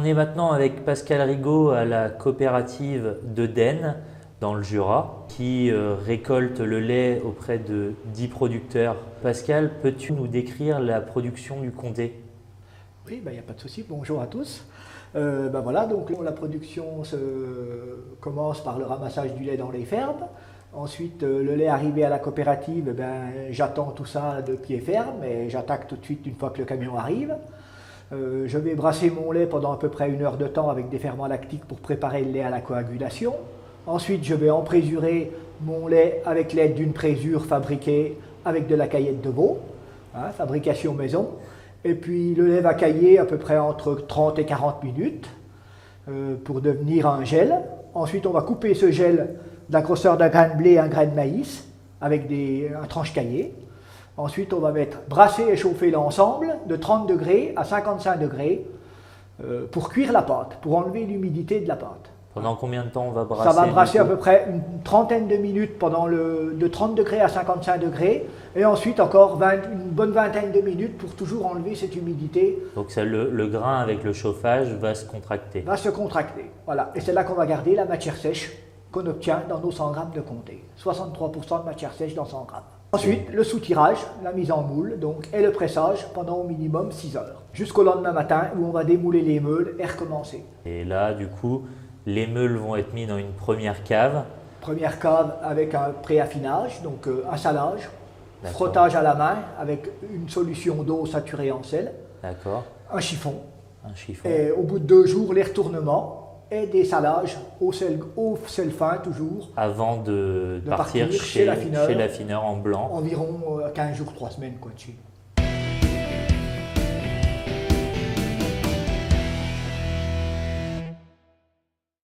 On est maintenant avec Pascal Rigaud à la coopérative de Denne, dans le Jura, qui récolte le lait auprès de 10 producteurs. Pascal, peux-tu nous décrire la production du comté? Oui, il n'y a pas de souci. Bonjour à tous. Voilà, donc la production commence par le ramassage du lait dans les fermes. Ensuite, le lait arrivé à la coopérative, j'attends tout ça de pied ferme et j'attaque tout de suite une fois que le camion arrive. Je vais brasser mon lait pendant à peu près 1 heure de temps avec des ferments lactiques pour préparer le lait à la coagulation. Ensuite, je vais emprésurer mon lait avec l'aide d'une présure fabriquée avec de la caillette de veau, fabrication maison. Et puis le lait va cailler à peu près entre 30 et 40 minutes pour devenir un gel. Ensuite, on va couper ce gel de la grosseur d'un grain de blé à un grain de maïs avec un tranche caillé. Ensuite, on va brasser et chauffer l'ensemble de 30 degrés à 55 degrés pour cuire la pâte, pour enlever l'humidité de la pâte. Pendant combien de temps on va brasser? Ça va brasser à peu près une trentaine de minutes de 30 degrés à 55 degrés et ensuite encore une bonne vingtaine de minutes pour toujours enlever cette humidité. Donc ça, le grain avec le chauffage va se contracter. Va se contracter, voilà. Et c'est là qu'on va garder la matière sèche qu'on obtient dans nos 100 grammes de comté. 63% de matière sèche dans 100 grammes. Ensuite, le soutirage, la mise en moule, donc, et le pressage pendant au minimum 6 heures. Jusqu'au lendemain matin où on va démouler les meules et recommencer. Et là, du coup, les meules vont être mis dans une première cave. Première cave avec un préaffinage, donc un salage, frottage à la main avec une solution d'eau saturée en sel. D'accord. Un chiffon. Un chiffon. Et au bout de 2 jours, les retournements et des salages au sel fin toujours. Avant de partir chez l'affineur en blanc. Environ 15 jours, 3 semaines quoi dessus.